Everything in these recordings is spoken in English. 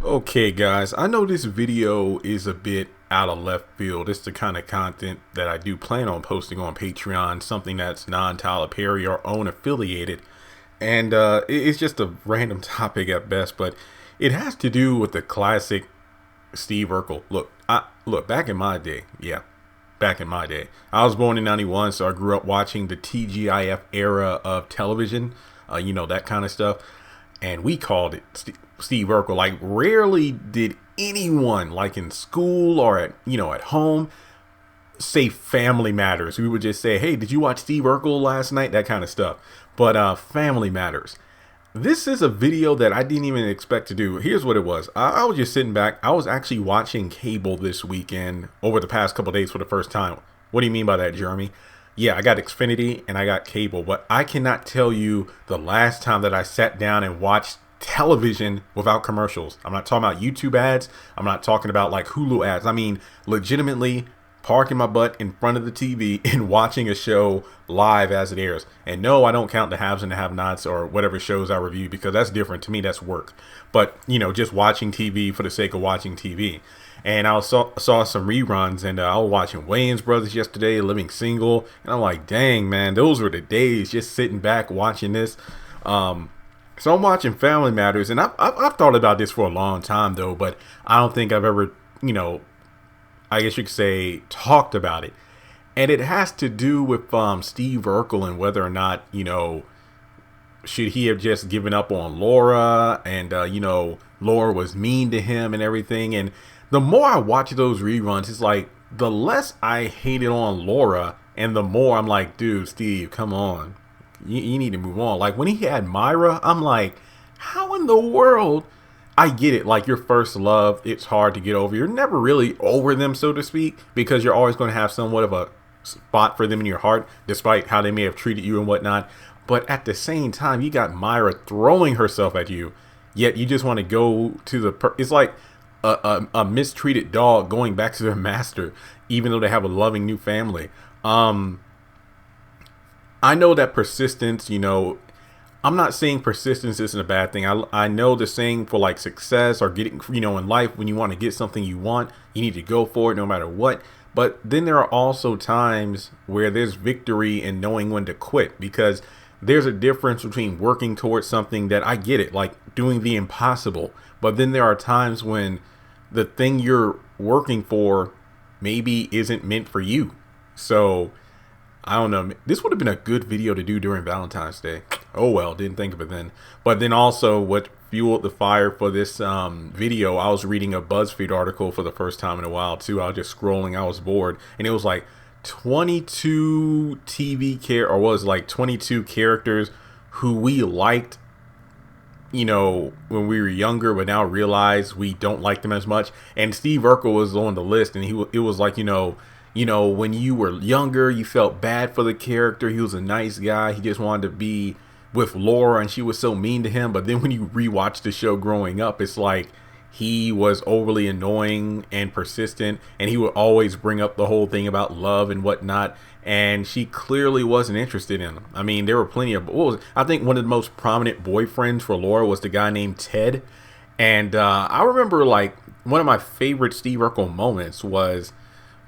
Okay, guys, I know this video is a bit out of left field. It's the kind of content that I do plan on posting on Patreon, something that's non-Tyler Perry or own affiliated. And it's just a random topic at best, but it has to do with the classic Steve Urkel. Look, back in my day, back in my day, I was born in 91, so I grew up watching the TGIF era of television, that kind of stuff. And we called it Steve Urkel. Like, rarely did anyone, like in school or at home, say Family Matters. We would just say, hey, did you watch Steve Urkel last night? That kind of stuff. But Family Matters. This is a video that I didn't even expect to do. Here's what it was. I was just sitting back. I was actually watching cable this weekend over the past couple of days for the first time. What do you mean by that, Jeremy? Yeah, I got Xfinity and I got cable, but I cannot tell you the last time that I sat down and watched television without commercials. I'm not talking about YouTube ads. I'm not talking about like Hulu ads. I mean, legitimately parking my butt in front of the TV and watching a show live as it airs. And no, I don't count the haves and the have-nots or whatever shows I review, because that's different. To me, that's work. But, just watching TV for the sake of watching TV. And I saw some reruns, and I was watching Wayans Brothers yesterday, Living Single. And I'm like, dang, man, those were the days, just sitting back watching this. So I'm watching Family Matters, and I've thought about this for a long time, though, but I don't think I've ever, I guess you could say, talked about it. And it has to do with Steve Urkel and whether or not, should he have just given up on Laura, and, Laura was mean to him and everything. And the more I watch those reruns, it's like the less I hated on Laura and the more I'm like, dude, Steve, come on. You need to move on. Like when he had Myra, I'm like, how in the world? I get it. Like your first love, it's hard to get over. You're never really over them, so to speak, because you're always going to have somewhat of a spot for them in your heart, despite how they may have treated you and whatnot. But at the same time, you got Myra throwing herself at you, yet you just want to go to it's like a mistreated dog going back to their master, even though they have a loving new family. I know that persistence, I'm not saying persistence isn't a bad thing. I know the saying for like success or getting, in life, when you want to get something you want, you need to go for it no matter what. But then there are also times where there's victory in knowing when to quit, because there's a difference between working towards something that I get it, like doing the impossible. But then there are times when the thing you're working for maybe isn't meant for you. So I don't know. This would have been a good video to do during Valentine's Day. Oh well, didn't think of it then. But then also what fueled the fire for this video, I was reading a BuzzFeed article for the first time in a while too. I was just scrolling. I was bored. And it was like 22 22 characters who we liked, when we were younger, but now realize we don't like them as much. And Steve Urkel was on the list, and it was like, when you were younger, you felt bad for the character. He was a nice guy. He just wanted to be with Laura, and she was so mean to him. But then when you rewatch the show growing up, it's like he was overly annoying and persistent, and he would always bring up the whole thing about love and whatnot. And she clearly wasn't interested in him. I mean, there were plenty of, I think one of the most prominent boyfriends for Laura was the guy named Ted. And I remember like one of my favorite Steve Urkel moments was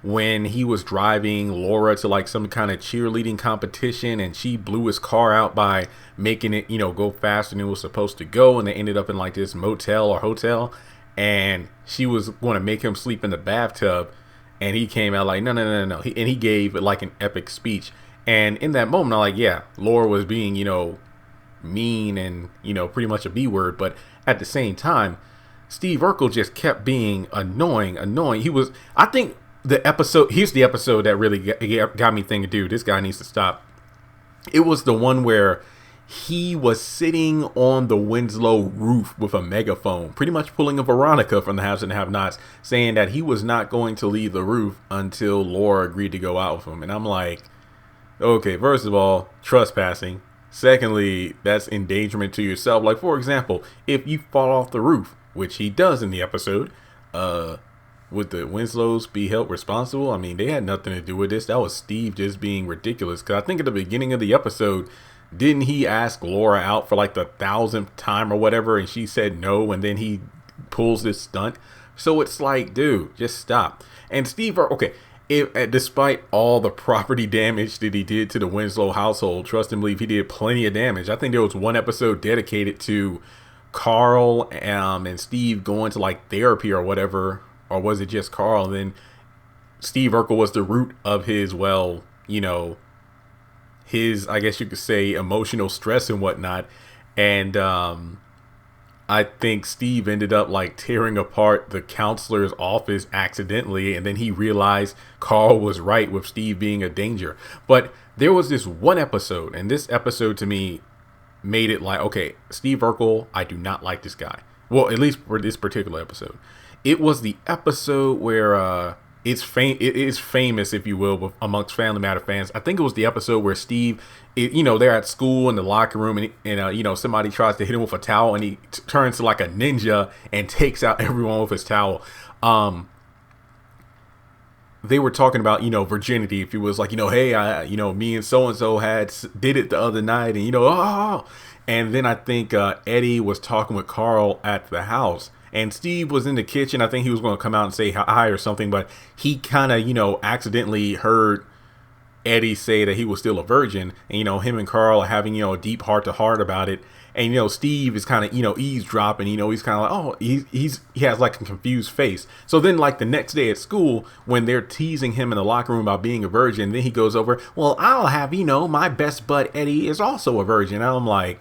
when he was driving Laura to like some kind of cheerleading competition, and she blew his car out by making it, go faster than it was supposed to go. And they ended up in like this motel or hotel, and she was going to make him sleep in the bathtub. And he came out like, no. And he gave like an epic speech. And in that moment, I'm like, yeah, Laura was being, mean and, pretty much a B word. But at the same time, Steve Urkel just kept being annoying. I think here's the episode that really got me thinking, dude, this guy needs to stop. It was the one where he was sitting on the Winslow roof with a megaphone, pretty much pulling a Veronica from the Haves and Have-Nots, saying that he was not going to leave the roof until Laura agreed to go out with him. And I'm like, okay, first of all, trespassing. Secondly, that's endangerment to yourself. Like, for example, if you fall off the roof, which he does in the episode, would the Winslows be held responsible? I mean, they had nothing to do with this. That was Steve just being ridiculous. Because I think at the beginning of the episode, didn't he ask Laura out for like the 1,000th time or whatever, and she said no, and then he pulls this stunt. So it's like, dude, just stop. And Steve, okay, despite all the property damage that he did to the Winslow household, trust and believe he did plenty of damage. I think there was one episode dedicated to Carl and Steve going to like therapy or whatever, or was it just Carl? And then Steve Urkel was the root of his, well, his, I guess you could say, emotional stress and whatnot. And I think Steve ended up like tearing apart the counselor's office accidentally, and then he realized Carl was right with Steve being a danger. But there was this one episode, and this episode to me made it like, okay, Steve Urkel, I do not like this guy. Well, at least for this particular episode. It was the episode where it is famous, if you will, amongst Family Matter fans. I think it was the episode where Steve, they're at school in the locker room, and somebody tries to hit him with a towel, and he turns to like a ninja and takes out everyone with his towel. They were talking about, virginity. If it was like, hey, me and so-and-so did it the other night, and, and then I think Eddie was talking with Carl at the house. And Steve was in the kitchen. I think he was going to come out and say hi or something, but he kind of, accidentally heard Eddie say that he was still a virgin. And, him and Carl are having, a deep heart to heart about it. And, Steve is kind of, eavesdropping, he's kind of like, oh, he has like a confused face. So then like the next day at school, when they're teasing him in the locker room about being a virgin, then he goes over, well, I'll have, my best bud Eddie is also a virgin. And I'm like,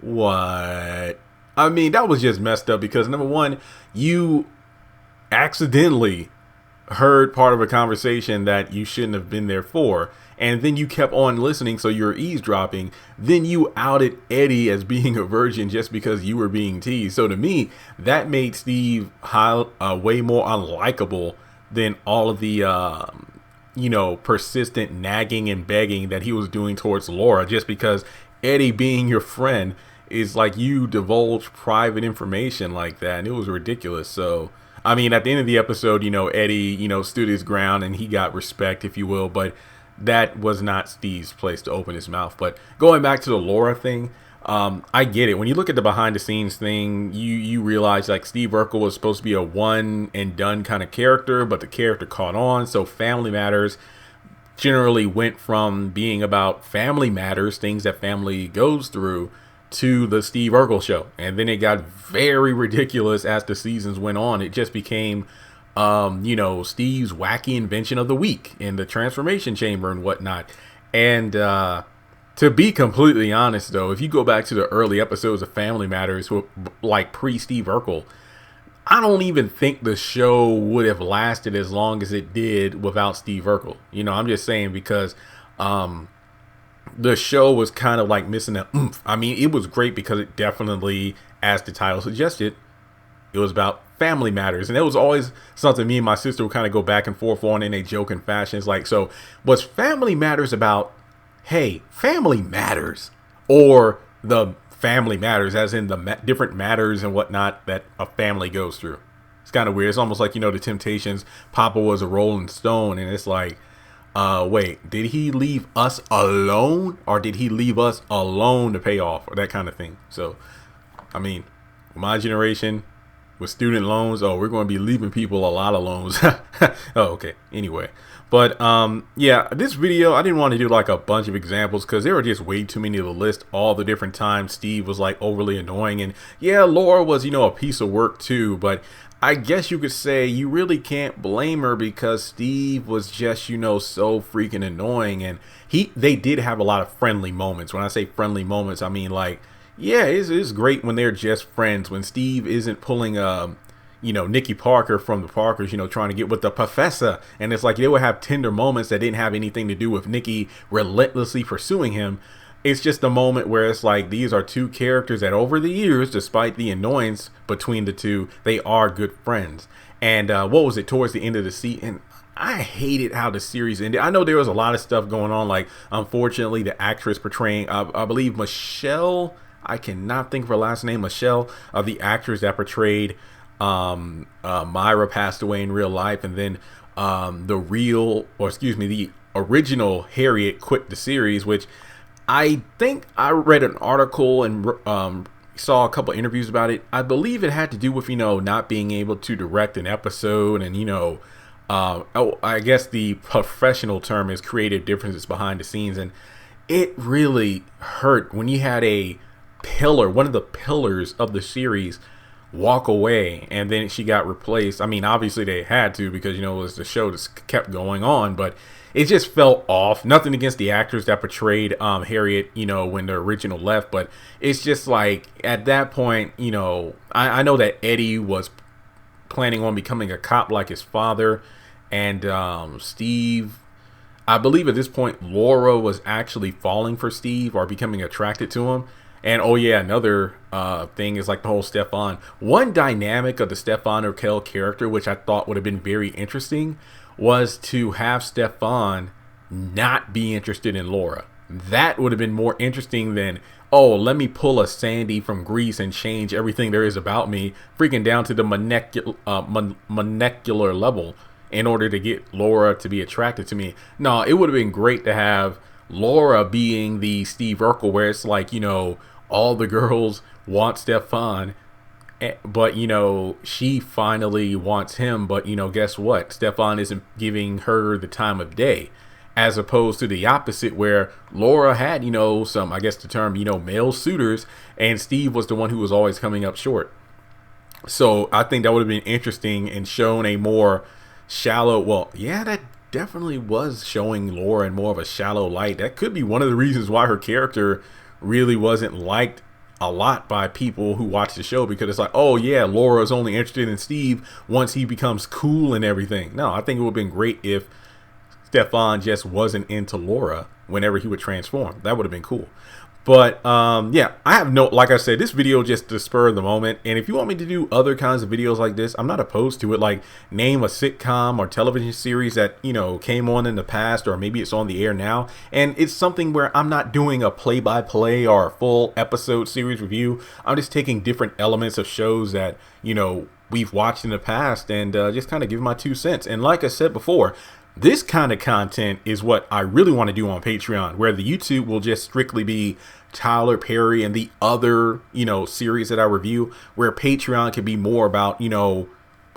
what? I mean, that was just messed up because, number one, you accidentally heard part of a conversation that you shouldn't have been there for. And then you kept on listening, so you're eavesdropping. Then you outed Eddie as being a virgin just because you were being teased. So to me, that made Steve way more unlikable than all of the, persistent nagging and begging that he was doing towards Laura, just because Eddie being your friend is like you divulge private information like that, and it was ridiculous. So, I mean, at the end of the episode, Eddie, stood his ground and he got respect, if you will, but that was not Steve's place to open his mouth. But going back to the Laura thing, I get it. When you look at the behind the scenes thing, you realize like Steve Urkel was supposed to be a one and done kind of character, but the character caught on. So Family Matters generally went from being about family matters, things that family goes through, to the Steve Urkel show. And then it got very ridiculous as the seasons went on. It just became, Steve's wacky invention of the week in the transformation chamber and whatnot. And to be completely honest, though, if you go back to the early episodes of Family Matters, like pre-Steve Urkel, I don't even think the show would have lasted as long as it did without Steve Urkel. I'm just saying, because the show was kind of like missing that oomph. I mean, it was great because it definitely, as the title suggested, it was about family matters. And it was always something me and my sister would kind of go back and forth on in a joking fashion. It's like, so was Family Matters about, hey, family matters, or the family matters as in the different matters and whatnot that a family goes through? It's kind of weird. It's almost like, the Temptations, Papa was a Rolling Stone, and it's like, wait, did he leave us alone, or did he leave us alone to pay off, or that kind of thing? So, I mean, my generation with student loans, we're going to be leaving people a lot of loans. Okay. Anyway, but yeah, this video, I didn't want to do like a bunch of examples because there were just way too many to list all the different times Steve was like overly annoying. And yeah, Laura was, a piece of work too, but I guess you could say you really can't blame her because Steve was just, so freaking annoying. And they did have a lot of friendly moments. When I say friendly moments, I mean like, yeah, it's great when they're just friends. When Steve isn't pulling, Nikki Parker from the Parkers, trying to get with the professor. And it's like they would have tender moments that didn't have anything to do with Nikki relentlessly pursuing him. It's just a moment where it's like these are two characters that over the years, despite the annoyance between the two, they are good friends. And what was it, towards the end of the season? I hated how the series ended. I know there was a lot of stuff going on. Like, unfortunately, the actress portraying, I believe Michelle, I cannot think of her last name, Michelle, the actress that portrayed Myra, passed away in real life. And then the original Harriet quit the series, which I think I read an article and saw a couple interviews about it. I believe it had to do with, not being able to direct an episode and, I guess the professional term is creative differences behind the scenes. And it really hurt when you had one of the pillars of the series walk away and then she got replaced. I mean, obviously they had to because, it was the show that kept going on, but it just felt off. Nothing against the actors that portrayed Harriet, when the original left, but it's just like at that point, I know that Eddie was planning on becoming a cop like his father, and Steve, I believe at this point Laura was actually falling for Steve or becoming attracted to him. And oh yeah, another thing is like the whole Stefan. One dynamic of the Stefan Urkel character, which I thought would have been very interesting, was to have Stefan not be interested in Laura. That would have been more interesting than, oh, let me pull a Sandy from Greece and change everything there is about me, freaking down to the molecular level in order to get Laura to be attracted to me. No, it would have been great to have Laura being the Steve Urkel, where it's like, all the girls want Stefan, but she finally wants him, but guess what, Stefan isn't giving her the time of day, as opposed to the opposite where Laura had some, I guess the term, male suitors, and Steve was the one who was always coming up short. So I think that would have been interesting and shown a more shallow, well, yeah, that definitely was showing Laura in more of a shallow light. That could be one of the reasons why her character really wasn't liked a lot by people who watch the show, because it's like, oh yeah, Laura's only interested in Steve once he becomes cool and everything. No, I think it would have been great if Stefan just wasn't into Laura whenever he would transform. That would have been cool. But yeah, I have like I said, this video just to spur of the moment. And if you want me to do other kinds of videos like this, I'm not opposed to it. Like name a sitcom or television series that, came on in the past, or maybe it's on the air now. And it's something where I'm not doing a play-by-play or a full episode series review. I'm just taking different elements of shows that, we've watched in the past and just kind of give my 2 cents. And like I said before, this kind of content is what I really want to do on Patreon, where the YouTube will just strictly be Tyler Perry and the other, series that I review, where Patreon can be more about,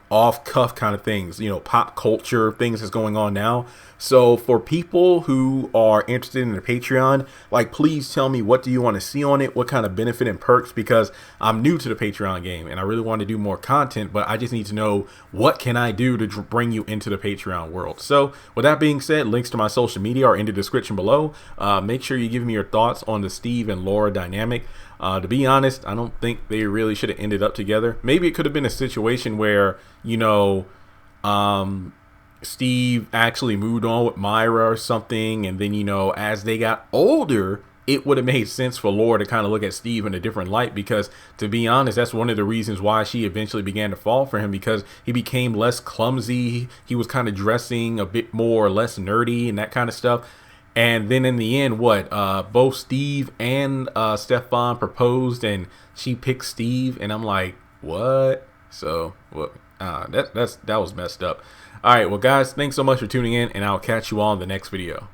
off cuff kind of things, pop culture things that's going on now. So for people who are interested in the Patreon, like, please tell me, what do you want to see on it? What kind of benefit and perks? Because I'm new to the Patreon game and I really want to do more content, but I just need to know what can I do to bring you into the Patreon world. So with that being said, links to my social media are in the description below. Make sure you give me your thoughts on the Steve and Laura dynamic. To be honest, I don't think they really should have ended up together. Maybe it could have been a situation where, Steve actually moved on with Myra or something, and then, as they got older, it would have made sense for Laura to kind of look at Steve in a different light, because to be honest, that's one of the reasons why she eventually began to fall for him, because he became less clumsy. He was kind of dressing a bit more, less nerdy and that kind of stuff. And then in the end, both Steve and Stefan proposed, and she picked Steve, and I'm like, what? So that was messed up. All right, well guys, thanks so much for tuning in, and I'll catch you all in the next video.